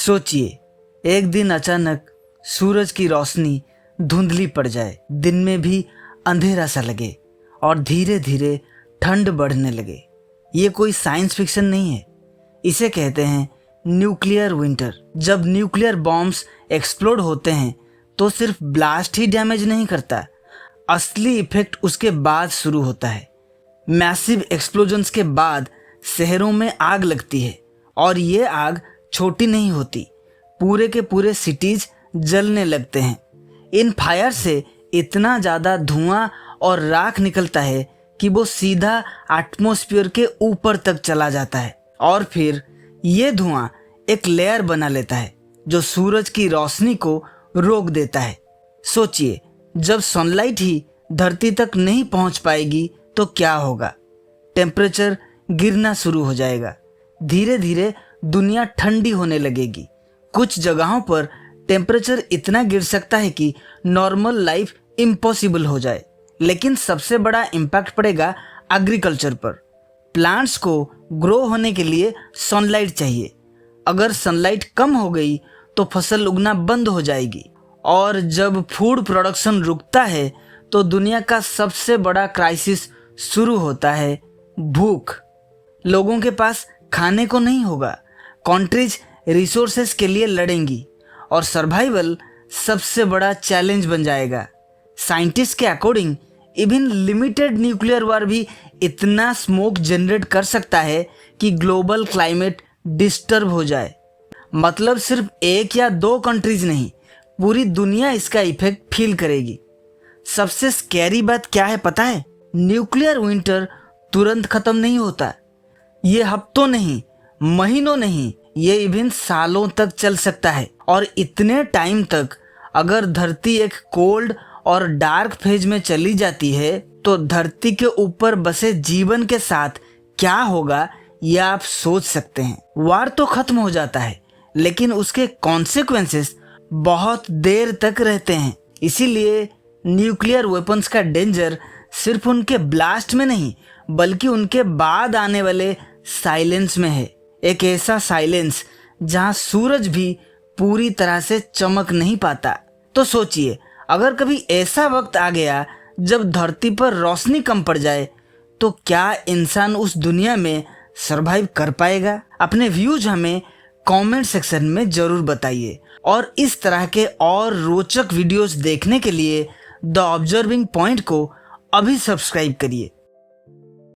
सोचिए, एक दिन अचानक सूरज की रोशनी धुंधली पड़ जाए, दिन में भी अंधेरा सा लगे और धीरे धीरे ठंड बढ़ने लगे। ये कोई साइंस फिक्शन नहीं है, इसे कहते हैं न्यूक्लियर विंटर। जब न्यूक्लियर बॉम्ब्स एक्सप्लोड होते हैं तो सिर्फ ब्लास्ट ही डैमेज नहीं करता, असली इफेक्ट उसके बाद शुरू होता है। मैसिव एक्सप्लोजन्स के बाद शहरों में आग लगती है और ये आग छोटी नहीं होती, पूरे के पूरे सिटीज जलने लगते हैं। इन फायर से इतना ज़्यादा धुआं और राख निकलता है कि वो सीधा एटमॉस्फेयर के ऊपर तक चला जाता है और फिर ये धुआं एक लेयर बना लेता है जो सूरज की रोशनी को रोक देता है। सोचिए, जब सनलाइट ही धरती तक नहीं पहुंच पाएगी तो क्या होगा? टेम्परेचर गिरना शुरू हो जाएगा, धीरे धीरे दुनिया ठंडी होने लगेगी। कुछ जगहों पर टेम्परेचर इतना गिर सकता है कि नॉर्मल लाइफ इम्पॉसिबल हो जाए। लेकिन सबसे बड़ा इम्पैक्ट पड़ेगा एग्रीकल्चर पर। प्लांट्स को ग्रो होने के लिए सनलाइट चाहिए। अगर सनलाइट कम हो गई तो फसल उगना बंद हो जाएगी और जब फूड प्रोडक्शन रुकता है तो दुनिया का सबसे बड़ा क्राइसिस शुरू होता है, भूख। लोगों के पास खाने को नहीं होगा, कंट्रीज रिसोर्सेस के लिए लड़ेंगी और सर्वाइवल सबसे बड़ा चैलेंज बन जाएगा। साइंटिस्ट के अकॉर्डिंग इवन लिमिटेड न्यूक्लियर वार भी इतना स्मोक जनरेट कर सकता है कि ग्लोबल क्लाइमेट डिस्टर्ब हो जाए। मतलब सिर्फ एक या दो कंट्रीज नहीं, पूरी दुनिया इसका इफेक्ट फील करेगी। सबसे स्कैरी बात क्या है पता है? न्यूक्लियर विंटर तुरंत खत्म नहीं होता। ये हफ्तों नहीं, महीनों नहीं, ये इवन सालों तक चल सकता है। और इतने टाइम तक अगर धरती एक कोल्ड और डार्क फेज में चली जाती है तो धरती के ऊपर बसे जीवन के साथ क्या होगा यह आप सोच सकते हैं। वार तो खत्म हो जाता है लेकिन उसके कॉन्सिक्वेंसेस बहुत देर तक रहते हैं। इसीलिए न्यूक्लियर वेपन्स का डेंजर सिर्फ उनके ब्लास्ट में नहीं बल्कि उनके बाद आने वाले साइलेंस में है। एक ऐसा साइलेंस जहां सूरज भी पूरी तरह से चमक नहीं पाता। तो सोचिए, अगर कभी ऐसा वक्त आ गया जब धरती पर रोशनी कम पड़ जाए तो क्या इंसान उस दुनिया में सरवाइव कर पाएगा? अपने व्यूज हमें कमेंट सेक्शन में जरूर बताइए और इस तरह के और रोचक वीडियोस देखने के लिए द ऑब्जर्विंग पॉइंट को अभी सब्सक्राइब करिए।